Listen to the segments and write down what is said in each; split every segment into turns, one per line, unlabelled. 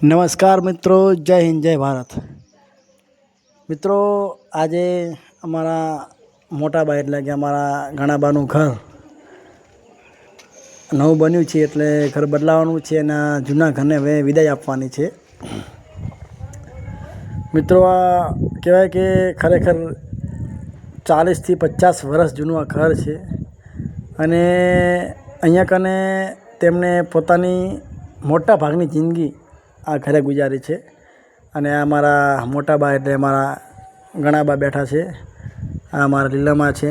નમસ્કાર મિત્રો, જય હિન્દ, જય ભારત. મિત્રો, આજે અમારા મોટા ભાઈ એટલે કે અમારા ઘણાબાનું ઘર નવું બન્યું છે, એટલે ઘર બદલાવાનું છે અને જૂના ઘરને હવે વિદાય આપવાની છે. મિત્રો, આ કહેવાય કે ખરેખર 40થી 50 વર્ષ જૂનું આ ઘર છે અને અહીંયા કને તેમણે પોતાની મોટા ભાગની જિંદગી આ ઘરે ગુજારી છે. અને આ મારા મોટા બા એટલે મારા ઘણા બા બેઠા છે. આ મારા લીલામાં છે,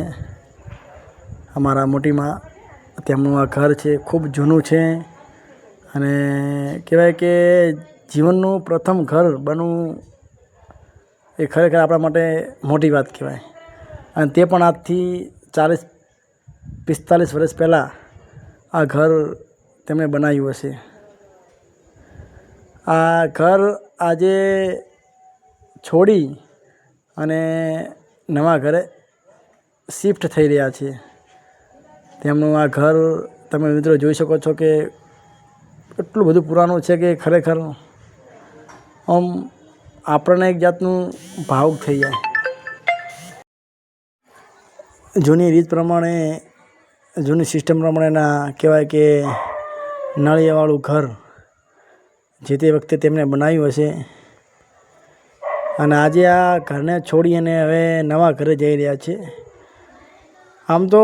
અમારા મોટીમાં તેમનું આ ઘર છે. ખૂબ જૂનું છે અને કહેવાય કે જીવનનું પ્રથમ ઘર બનવું એ ખરેખર આપણા માટે મોટી વાત કહેવાય. અને તે પણ આજથી 40-45 વર્ષ પહેલાં આ ઘર તેમણે બનાવ્યું હશે. આ ઘર આજે છોડી અને નવા ઘરે શિફ્ટ થઈ રહ્યા છે. તેમનું આ ઘર તમે મિત્રો જોઈ શકો છો કે એટલું બધું પુરાણું છે કે ખરેખર આમ આપણને એક જાતનું ભાવુક થઈ જાય. જૂની રીત પ્રમાણે, જૂની સિસ્ટમ પ્રમાણેના કહેવાય કે નળિયાવાળું ઘર જે તે વખતે તેમણે બનાવ્યું હશે અને આજે આ ઘરને છોડી અને હવે નવા ઘરે જઈ રહ્યા છે. આમ તો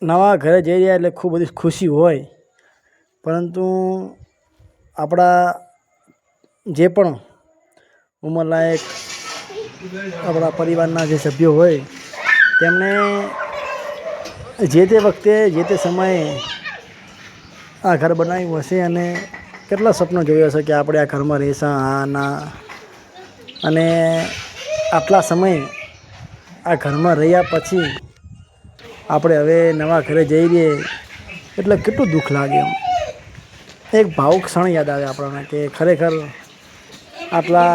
નવા ઘરે જઈ રહ્યા એટલે ખૂબ બધી ખુશી હોય, પરંતુ આપણા જે પણ ઉંમરલાયક આપણા પરિવારના જે સભ્યો હોય તેમને જે તે વખતે જે તે સમયે આ ઘર બનાવ્યું હશે અને કેટલા સપનો જોયો હશે કે આપણે આ ઘરમાં રહેશા આના, અને આટલા સમય આ ઘરમાં રહ્યા પછી આપણે હવે નવા ઘરે જઈ રહીએ એટલે કેટલું દુઃખ લાગે. એમ એક ભાવુક ક્ષણ યાદ આવે આપણને કે ખરેખર આટલા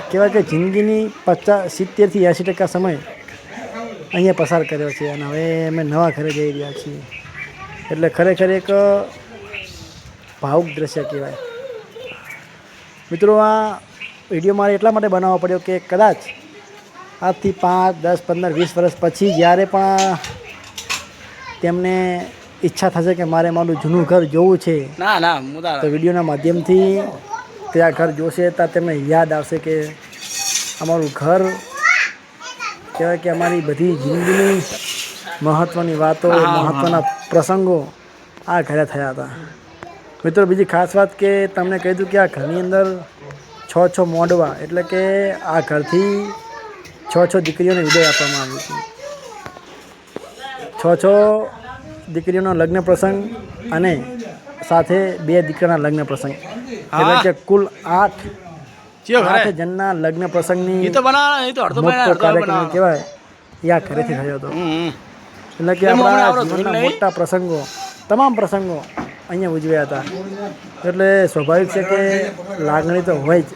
કહેવાય કે જિંદગીની 70થી 80% સમય અહીંયા પસાર કર્યો છે અને હવે અમે નવા ઘરે જઈ રહ્યા છીએ એટલે ખરેખર એક ભાવુક દ્રશ્ય કહેવાય. મિત્રો, આ વિડીયો મારે એટલા માટે બનાવવો પડ્યો કે કદાચ આજથી 5, 10, 15, 20 વર્ષ પછી જ્યારે પણ તેમને ઈચ્છા થશે કે મારે મારું જૂનું ઘર જોવું છે તો વિડીયોના માધ્યમથી તે આ ઘર જોશે ત્યાં તેમને યાદ આવશે કે અમારું ઘર કહેવાય કે અમારી બધી જિંદગીની મહત્ત્વની વાતો, મહત્ત્વના પ્રસંગો આ ઘરે થયા હતા. મિત્રો, બીજી ખાસ વાત કે તમને કહી દઉં કે આ ઘરની અંદર 6 મોડવા એટલે કે આ ઘરથી 6 દીકરીઓને વિદાય આપવામાં આવી હતી. 6 દીકરીઓનો લગ્ન પ્રસંગ અને સાથે 2 દીકરાના લગ્ન પ્રસંગ એટલે કે કુલ 8 જણના લગ્ન પ્રસંગની મોટો કાર્યક્રમ કહેવાય એ આ ઘરેથી થયો હતો. એટલે કે આપણા જીવનના મોટા પ્રસંગો, તમામ પ્રસંગો અહીંયા ઉજવ્યા હતા. એટલે સ્વાભાવિક છે કે લાગણી તો હોય જ.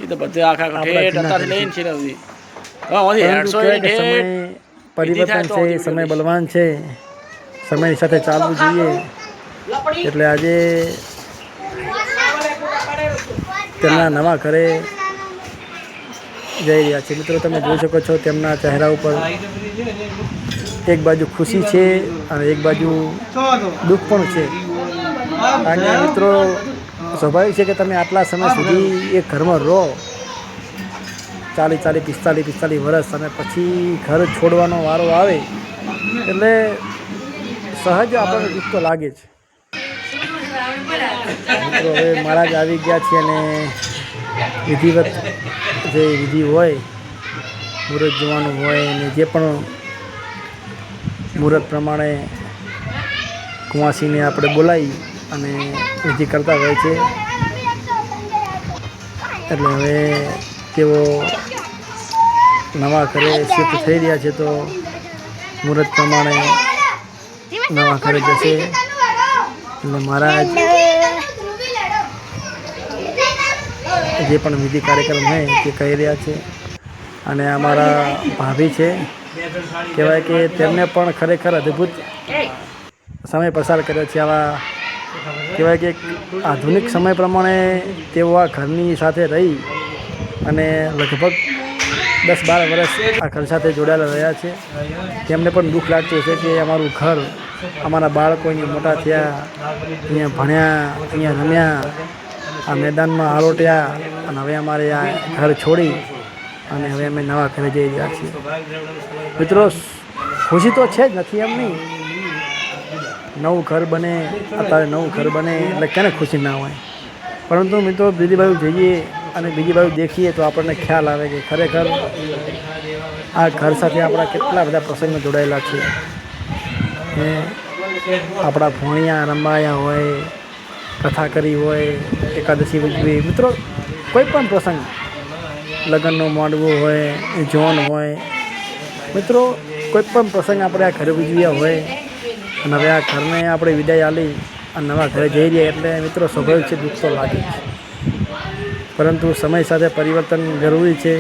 સમય પરિવર્તન છે, સમય બલવાન છે, સમયની સાથે ચાલવું જોઈએ. એટલે આજે તેમના નવા ઘરે જઈ રહ્યા છે. મિત્રો, તમે જોઈ શકો છો તેમના ચહેરા ઉપર એક બાજુ ખુશી છે અને એક બાજુ દુઃખ પણ છે. કારણ કે મિત્રો, સ્વાભાવિક છે કે તમે આટલા સમય સુધી એક ઘરમાં રહો 40, 45 વર્ષ અને પછી ઘર છોડવાનો વારો આવે એટલે સહજ આપણને દુઃખ તો લાગે જ. મિત્રો, હવે મારા જ આવી ગયા છે અને વિધિવત જે વિધિ હોય, મુહૂર્ત જોવાનું હોય અને જે પણ મુહૂર્ત પ્રમાણે કુંવાસીને આપણે બોલાવી અને વિધિ કરતા હોય છે. એટલે હવે તેઓ નવા ઘરે શિફ્ટ થઈ રહ્યા છે તો મુહૂર્ત પ્રમાણે નવા ઘરે જશે. એટલે મારા જે પણ વિધિ કાર્યક્રમ હોય તે કહી રહ્યા છે. અને અમારા ભાભી છે, કહેવાય કે તેમને પણ ખરેખર અદ્ભુત સમય પસાર કર્યો છે આવા કહેવાય કે આધુનિક સમય પ્રમાણે તેઓ આ ઘરની સાથે રહી અને લગભગ 10-12 વર્ષ આ ઘર સાથે જોડાયેલા રહ્યા છે. તેમને પણ દુઃખ લાગતું હશે કે અમારું ઘર, અમારા બાળકો અહીંયા મોટા થયા, અહીંયા ભણ્યા, અહીંયા રમ્યા, આ મેદાનમાં આરોટ્યા અને હવે અમારે આ ઘર છોડી અને હવે અમે નવા ઘરે જઈ રહ્યા છીએ. મિત્રો, ખુશી તો છે જ, નથી એમ નહીં. નવું ઘર બને, અત્યારે નવું ઘર બને એટલે ક્યાંને ખુશી ના હોય. પરંતુ મિત્રો, બીજી બાજુ જઈએ અને બીજી બાજુ દેખીએ તો આપણને ખ્યાલ આવે કે ખરેખર આ ઘર સાથે આપણા કેટલા બધા પ્રસંગો જોડાયેલા છે. આપણા ભોણિયા રંબાયા હોય, કથા કરી હોય, એકાદશી ઉજવી, મિત્રો કોઈ પણ પ્રસંગ, લગ્નનો માંડવો હોય, જોન હોય, મિત્રો કોઈ પણ પ્રસંગ આપણે આ ઘરે ઉજવ્યા હોય અને હવે આ ઘરને આપણે વિદાય આપી અને નવા ઘરે જઈ રહ્યા એટલે મિત્રો સ્વાભાવિક છે, દુઃખ તો લાગે છે. પરંતુ સમય સાથે પરિવર્તન જરૂરી છે.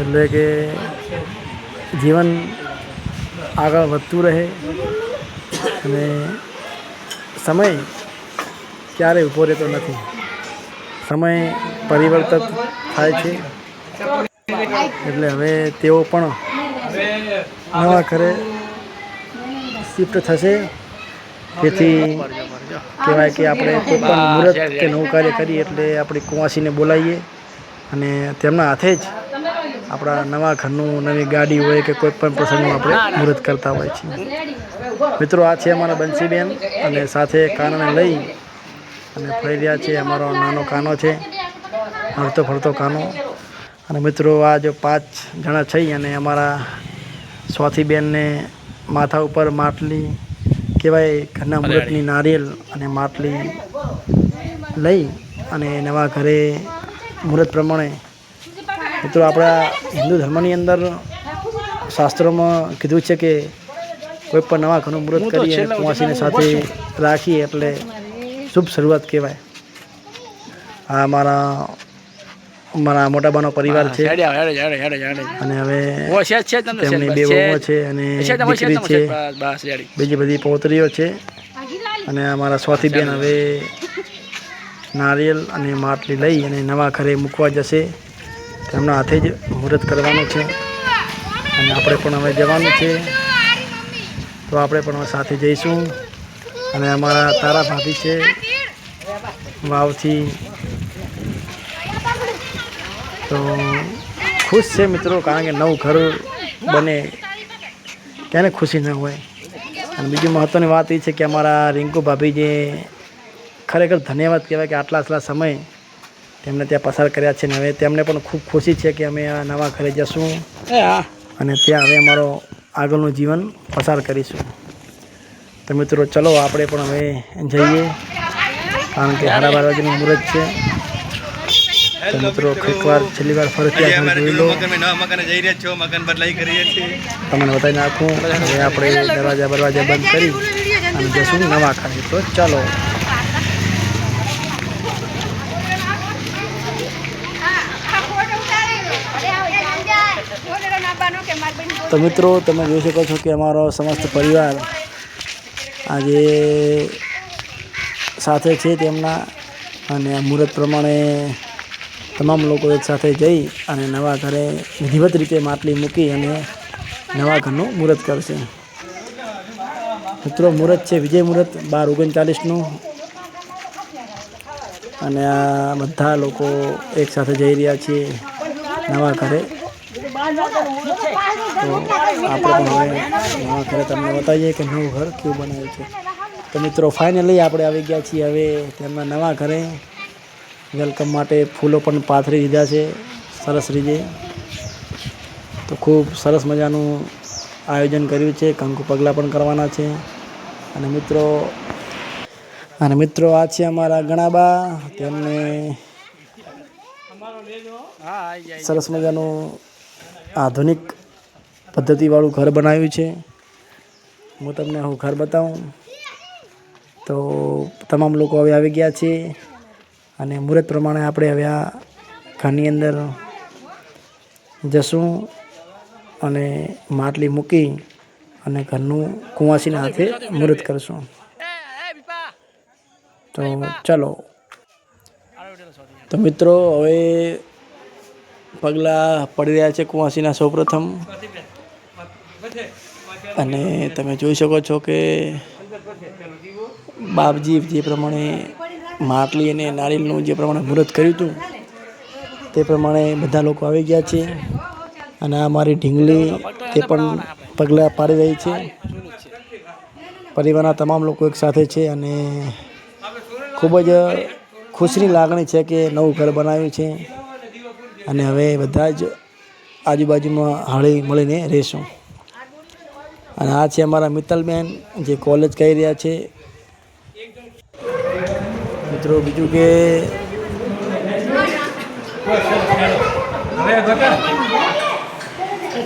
એટલે કે જીવન આગળ વધતું રહે અને સમય ક્યારેય ઊભો રહેતો નથી. સમય પરિવર્તન થાય છે. એટલે હવે તેઓ પણ નવા ઘરે શિફ્ટ થશે. તેથી કહેવાય કે આપણે કોઈ પણ મુહૂર્ત કે નવું કાર્ય કરીએ એટલે આપણી કુંવાસીને બોલાવીએ અને તેમના હાથે જ આપણા નવા ઘરનું, નવી ગાડી હોય કે કોઈ પણ પ્રસંગનું આપણે મુહૂર્ત કરતા હોય છીએ. મિત્રો, આ છે અમારા બંસીબેન અને સાથે કાનાને લઈ અને ફરી રહ્યા છે. અમારો નાનો કાનો છે, હરતો ફરતો કાનો. અને મિત્રો, આ જો 5 જણા થઈ અને અમારા સ્વાથી બેનને માથા ઉપર માટલી કહેવાય ઘરના મુહૂર્તની નારિયેલ અને માટલી લઈ અને નવા ઘરે મુહૂર્ત પ્રમાણે, મિત્રો આપણા હિન્દુ ધર્મની અંદર શાસ્ત્રોમાં કીધું છે કે કોઈ પણ નવા ઘરનું મુહૂર્ત કરીએ અને કુંવાસીને સાથે રાખીએ એટલે શુભ શરૂઆત કહેવાય. આ મારા મોટાબાનો પરિવાર છે અને હવે તેમની 2 વહુઓ છે અને દીકરી છે, બીજી બધી પૌત્રીઓ છે. અને અમારા સ્વાથી બેન હવે નારિયેલ અને માટલી લઈ અને નવા ઘરે મૂકવા જશે. તેમના હાથે જ મુહૂર્ત કરવાનું છે અને આપણે પણ હવે જવાનું છે. તો આપણે પણ હવે સાથે જઈશું. અને અમારા તારા ભાભી છે વાવથી, તો ખુશ છે મિત્રો, કારણ કે નવું ઘર બને ક્યાંને ખુશી ન હોય. અને બીજી મહત્ત્વની વાત એ છે કે અમારા રિંકુ ભાભી જે ખરેખર ધન્યવાદ કહેવાય કે આટલા સમય તેમને ત્યાં પસાર કર્યા છે ને હવે તેમને પણ ખૂબ ખુશી છે કે અમે આ નવા ઘરે જશું અને ત્યાં હવે અમારો આગળનું જીવન પસાર કરીશું. તો મિત્રો, ચલો આપણે પણ હવે જઈએ, કારણ કે 12:30 વાગ્યાનું મુહૂર્ત છે. તો મિત્રો, એકવાર છેલ્લી વાર ફરીથી જોઈ લો. તમને બતાવી નાખું. હવે આપણે દરવાજા બંધ કરી અને જશું નવા ઘરે. તો ચાલો. તો મિત્રો, તમે જોઈ શકો છો કે અમારો સમસ્ત પરિવાર આજે સાથે છે તેમના, અને મુહૂર્ત પ્રમાણે તમામ લોકો એક સાથે જઈ અને નવા ઘરે વિધિવત રીતે માટલી મૂકી અને નવા ઘરનું મુહૂર્ત કરશે. મિત્રો, મુહૂર્ત છે વિજય મુહૂર્ત 12:39નું અને આ બધા લોકો એક સાથે જઈ રહ્યા છીએ નવા ઘરે. તો આપણે પણ હવે નવા ઘરે તમને બતાવીએ કે નવું ઘર કેવું બનાવ્યું છે. તો મિત્રો, ફાઇનલી આપણે આવી ગયા છીએ હવે તેમના નવા ઘરે. વેલકમ માટે ફૂલો પણ પાથરી દીધા છે સરસ રીતે. તો ખૂબ સરસ મજાનું આયોજન કર્યું છે. કંકુ પગલાં પણ કરવાના છે. અને મિત્રો આ છે અમારા ગણાબા. તેમને સરસ મજાનું આધુનિક પદ્ધતિવાળું ઘર બનાવ્યું છે. હું તમને ઘર બતાવું. તો તમામ લોકો હવે આવી ગયા છે અને મુહૂર્ત પ્રમાણે આપણે હવે આ ઘરની અંદર જશું અને માટલી મૂકી અને ઘરનું કુંવાસીના હાથે મુહૂર્ત કરશું. તો ચાલો તો મિત્રો હવે પગલાં પડી રહ્યા છે કુંવાસીના સૌપ્રથમ અને તમે જોઈ શકો છો કે બાપજી જે પ્રમાણે માટલી અને નારિયેળનું જે પ્રમાણે મુહૂર્ત કર્યું હતું તે પ્રમાણે બધા લોકો આવી ગયા છે અને આ મારી ઢીંગલી તે પણ પગલાં પાડી રહી છે. પરિવારના તમામ લોકો એક સાથે છે અને ખૂબ જ ખુશીની લાગણી છે કે નવું ઘર બનાવ્યું છે અને હવે બધા જ આજુબાજુમાં હળી મળીને રહેશું. અને આ છે અમારા મિત્તલબેન જે કોલેજ કરી રહ્યા છે. મિત્રો બીજું કે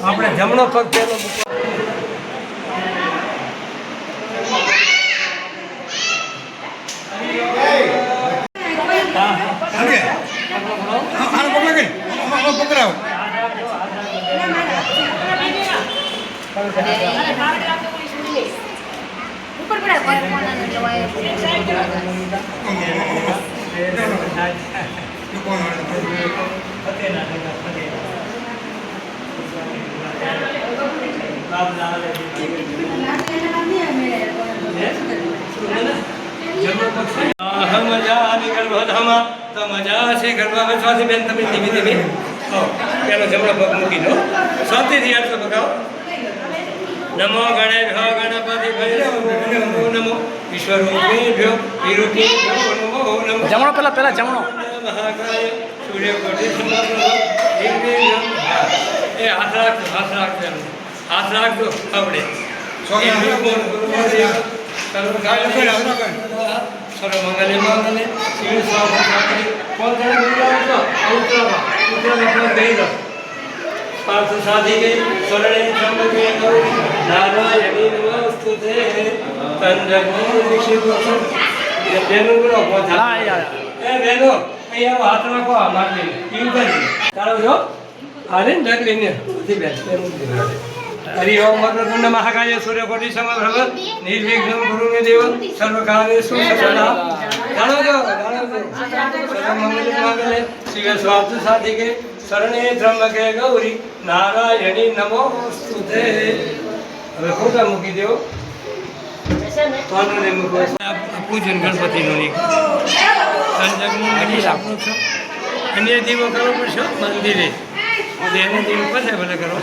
આપણે જમણો પગ પેલો મજા છે ઘરમાં વિશ્વાસી બેન તમે ધીમે ધીમે પેલો જમણો પગ મૂકી દો શાંતિથી આટલો બગાવો. નમો ગણેભ્યો ગણપતિ નમો વિશ્વરૂપેભ્યો વિરૂપેભ્યો નમો નમો.
જમણો પહેલા જમણો
મહાકાય સૂર્યકોટી સમગ્ર એ હાથ રાખજો આપણે સર્વમંગલે મંગલે શિવ સ્વામી કોણ પાર્થ સાધી ગઈ સ્વર્ણે ચંદ્રકે નારાયણી નમસ્તુતે તંજગો વિષિવ બેનો બોલો પહોંચા એ બેનો અહીંયા હાથ રાખો આ માટલી એવું કરી ચાલો જો આને ઢગલીને બધી બેન હરિ ઓમ વક્રતુંડ મહાકાય સૂર્યકોટી સમપ્રભ નિર્વિઘ્નં ગુરુમે દેવ સર્વકાર્યેષુ સર્વદા. જાણો છો સર્વમંગલે મંગલે શિવ સ્વાર્થ સાધિકે શરણે ત્રંબકે ગૌરી નારાયણી નમોસ્તુતે. હવે ફોટા મૂકી દેવો પાનને મૂકો પૂજન ગણપતિનું નહીં સંજગનું નહીં આપણું છો અન્ય દીવો કરવો પડશે મંદિરે એને દીવો પછી ભલે કરો.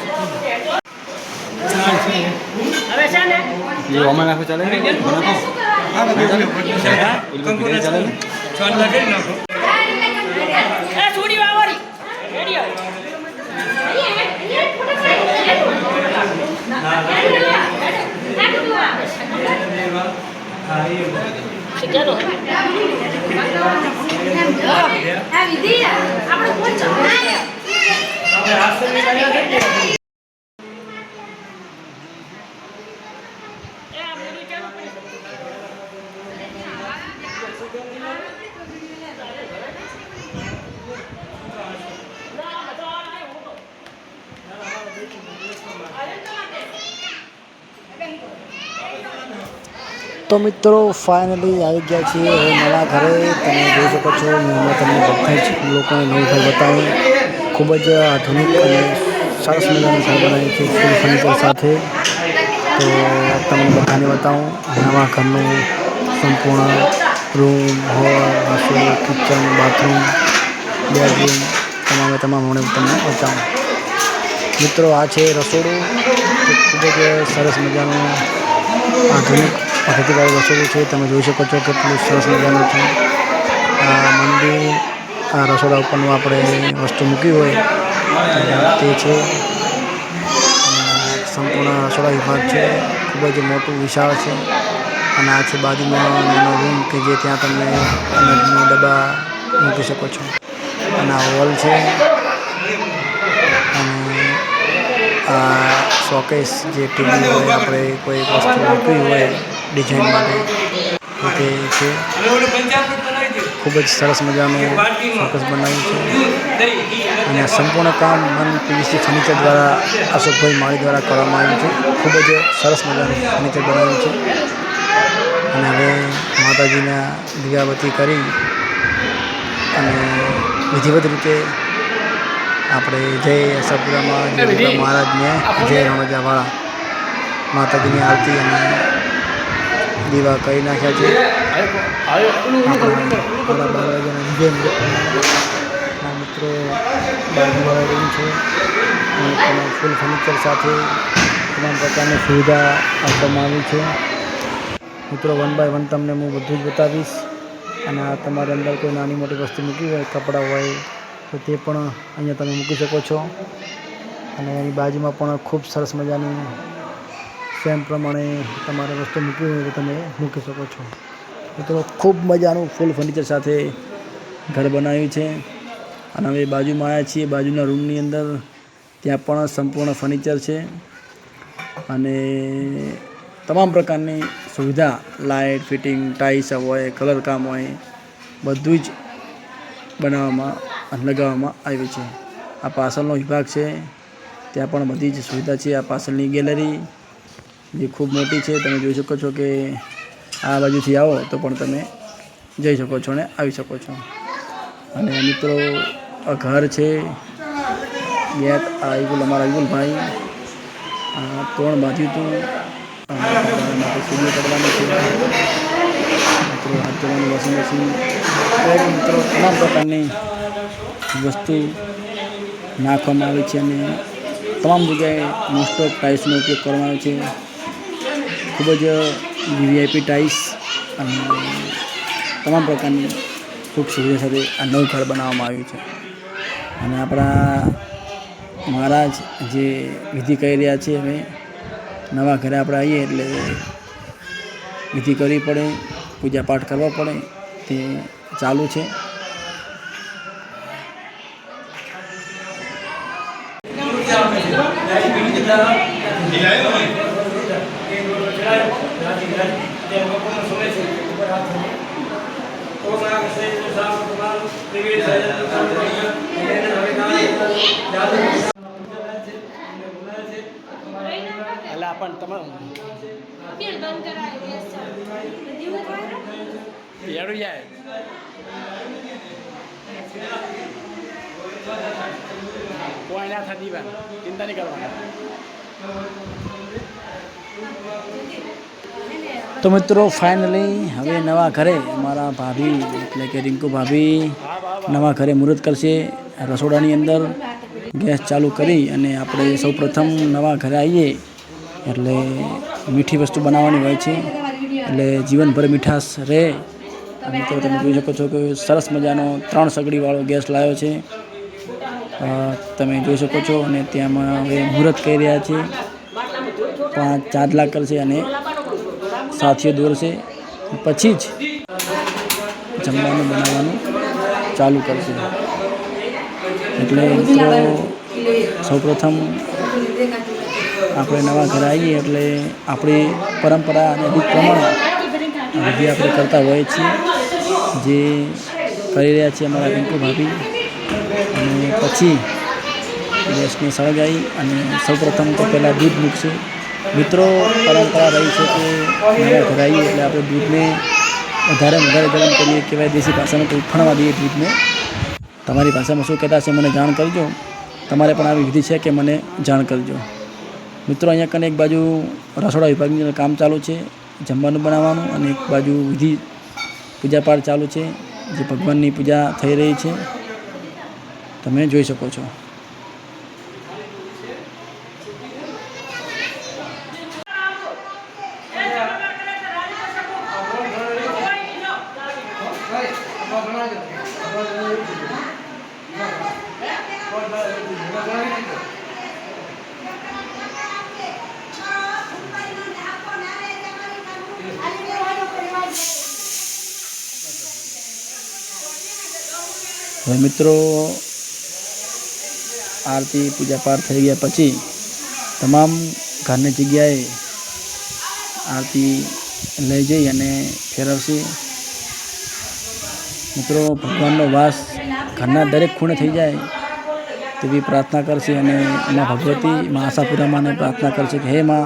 તો મિત્રો ફાઇનલી આવી ગયા છીએ હવે નવા ઘરે. તમે જોઈ શકો છો હું હમણાં તમને બધા જ લોકોને નવું ઘર બતાવું. ખૂબ જ આધુનિક અને સરસ મજાનું ઘર બનાવ્યું છે ફૂલ ફર્નિચર સાથે. તો તમને બધાને બતાવું નવા ઘરનું સંપૂર્ણ રૂમ હોલ રસોઈ કિચન બાથરૂમ બેડરૂમ તમામ મને તમને બતાવું. મિત્રો આ છે રસોડું. ખૂબ જ સરસ મજાનું આધુનિક પદ્ધતિવાળું રસોડું છે. તમે જોઈ શકો છો કેટલું સરસ મજાનું છે. આ મંદિર આ રસોડા ઉપરનું આપણે વસ્તુ મૂકી હોય તે છે. સંપૂર્ણ રસોડા વિભાગ છે. ખૂબ જ મોટું વિશાળ છે. અને આ છે બાજુમાં નાનો રૂમ કે જે ત્યાં તમે અનાજના ડબ્બા મૂકી શકો છો. અને આ હોલ છે અને આ શોકેસ જે ટીવી હોય આપણે કોઈ વસ્તુ મૂકવી હોય ડિઝાઇન માટે તો તે છે. ખૂબ જ સરસ મજાનું શોકેસ બનાવ્યું છે અને આ સંપૂર્ણ કામ મન પીવીસી ફર્નિચર દ્વારા અશોકભાઈ માળી દ્વારા કરવામાં આવ્યું છે. ખૂબ જ સરસ મજાનું ફર્નિચર બનાવ્યું છે અને હવે માતાજીના દીવાબત્તી કરી અને વિધિવત રીતે આપણે જય આશાપુરામાં મહારાજને જય રણોજાવાળા માતાજીની આરતી અને દીવા કરી નાખ્યા છે. આપણા 12 વાગ્યાના વિજય મિત્રો બાજુવાળા રૂમ છે અને ફૂલ ફર્નિચર સાથે તમામ પ્રકારની સુવિધા આપવામાં આવી છે. મિત્રો 1 બાય 1 તમને હું બધું જ બતાવીશ અને આ તમારે અંદર કોઈ નાની મોટી વસ્તુ મૂકી હોય, કપડાં હોય તો તે પણ અહીંયા તમે મૂકી શકો છો. અને એની બાજુમાં પણ ખૂબ સરસ મજાની સેમ પ્રમાણે તમારે વસ્તુ મૂકવી હોય તો તમે મૂકી શકો છો. મિત્રો ખૂબ મજાનું ફૂલ ફર્નિચર સાથે ઘર બનાવ્યું છે. અને હવે બાજુમાં આવ્યા છીએ બાજુના રૂમની અંદર, ત્યાં પણ સંપૂર્ણ ફર્નિચર છે અને તમામ પ્રકારની સુવિધા, લાઇટ ફિટિંગ, ટાઇલ્સ હોય, કલર કામ હોય, બધું જ બનાવવામાં અને લગાવવામાં આવ્યું છે. આ પાછળનો વિભાગ છે, ત્યાં પણ બધી જ સુવિધા છે. આ પાછળની ગેલેરી જે ખૂબ મોટી છે, તમે જોઈ શકો છો કે આ બાજુથી આવો તો પણ તમે જઈ શકો છો અને આવી શકો છો. અને મિત્રો આ ઘર છે, ગેટ અમારા વિપુલભાઈ 3 બાજુથી માટે સીડીઓ કરવાની છે. મિત્રો હાથ ધોવાનું વોશિંગ મશીન, મિત્રો તમામ પ્રકારની વસ્તુ નાખવામાં આવે છે અને તમામ જગ્યાએ મોસ્ટ ઓફ ટાઇલ્સનો ઉપયોગ કરવામાં આવે છે. ખૂબ જ વીઆઈપી ટાઇલ્સ અને તમામ પ્રકારની સુખ સુવિધા સાથે આ નવું ઘર બનાવવામાં આવ્યું છે. અને આપણા મહારાજ જે વિધિ કરી રહ્યા છે, હવે નવા ઘરે આપણે આવીએ એટલે વિધિ કરવી પડે, પૂજા પાઠ કરવા પડે, તે ચાલુ છે. ચિંતા નહીં કરવાની. તો મિત્રો ફાઇનલી હવે નવા ઘરે અમારા ભાભી એટલે કે રિંકુ ભાભી નવા ઘરે મુહૂર્ત કરશે. રસોડાની અંદર ગેસ ચાલુ કરી અને આપણે સૌપ્રથમ નવા ઘરે આવીએ એટલે મીઠી વસ્તુ બનાવવાની હોય છે, એટલે જીવનભર મીઠાશ રહે. અને તો તમે જોઈ શકો છો કે સરસ મજાનો 3 સગડીવાળો ગેસ લાવ્યો છે, તમે જોઈ શકો છો. અને ત્યાંમાં હવે મુહૂર્ત કરી રહ્યા છે, 5 ચાદલા કરશે અને સાથીઓ દોરશે, પછી જ જમવાનું બનાવવાનું ચાલુ કરશે. એટલે મિત્રો સૌપ્રથમ આપણે નવા ઘરે આવીએ એટલે આપણી પરંપરા અને રીત પ્રમાણે વિધિ આપણે કરતા હોઈએ છીએ, જે કરી રહ્યા છીએ અમારા પિન્ટુ ભાભી. અને પછી ગેસને સળગાવી અને સૌપ્રથમ તો પહેલાં દૂધ મૂકશે. મિત્રો પરંપરા રહી છે કે નવા ઘરે આવીએ એટલે આપણે દૂધને વધારે ગરમ કરીએ, કહેવાય દેશી ભાષામાં તો ઉફાળવા દઈએ દૂધને. તમારી ભાષામાં શું કહેતા હશે મને જાણ કરજો. તમારે પણ આવી વિધિ છે કે મને જાણ કરજો. મિત્રો અહીંયા કને એક બાજુ રસોડા વિભાગની અંદર કામ ચાલુ છે, જમવાનું બનાવવાનું, અને એક બાજુ વિધિ પૂજાપાઠ ચાલુ છે, જે ભગવાનની પૂજા થઈ રહી છે, તમે જોઈ શકો છો. હવે મિત્રો આરતી પૂજાપાઠ થઈ ગયા પછી તમામ ઘરની જગ્યાએ આરતી લઈ જઈ અને ફેરવશે. મિત્રો ભગવાનનો વાસ ઘરના દરેક ખૂણે થઈ જાય તેવી પ્રાર્થના કરશે. અને માં ભગવતી માં આશાપુરામાંને પ્રાર્થના કરશે કે હે માં,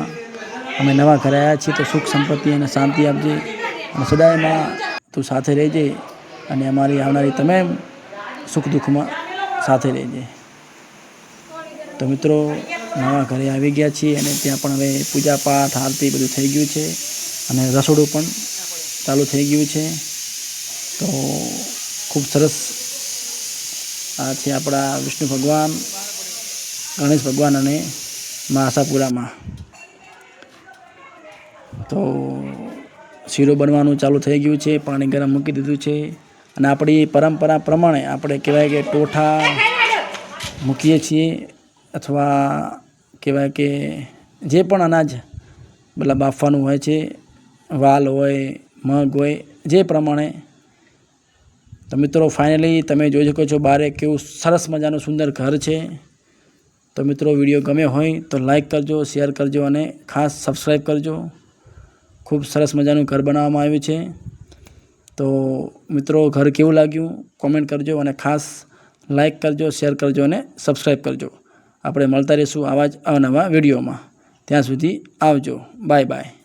અમે નવા ઘરે આવ્યા છીએ તો સુખ સંપત્તિ અને શાંતિ આપજે. અને સદાયમાં તું સાથે રહેજે અને અમારી આવનારી તમામ સુખ દુઃખમાં સાથે રહેજે. તો મિત્રો નવા ઘરે આવી ગયા છીએ અને ત્યાં પણ હવે પૂજા પાઠ આરતી બધું થઈ ગયું છે અને રસોડું પણ ચાલુ થઈ ગયું છે. તો ખૂબ સરસ આ છે આપણા વિષ્ણુ ભગવાન, ગણેશ ભગવાન અને મા આશાપુરામાં. તો શીરો બનવાનું ચાલુ થઈ ગયું છે, પાણી ગરમ મૂકી દીધું છે અને આપણી પરંપરા પ્રમાણે આપણે કહેવાય કે ટોઠા મૂકીએ છીએ અથવા કહેવાય કે જે પણ અનાજ મતલબ બાફવાનું હોય છે, વાલ હોય, મગ હોય, જે પ્રમાણે. તો મિત્રો ફાઇનલી તમે જોઈ શકો છો બારે કેવું સરસ મજાનું સુંદર ઘર છે. તો મિત્રો વિડીયો ગમ્યો હોય તો લાઈક કરજો, શેર કરજો અને ખાસ સબસ્ક્રાઈબ કરજો. ખૂબ સરસ મજાનું ઘર બનાવવામાં આવ્યું છે. તો મિત્રો ઘર કેવું લાગ્યું કોમેન્ટ કરજો અને ખાસ લાઈક કરજો, શેર કરજો અને સબસ્ક્રાઈબ કરજો. આપણે મળતા રહીશું આવા જ અવનવા વિડીયોમાં. ત્યાં સુધી આવજો. Bye bye.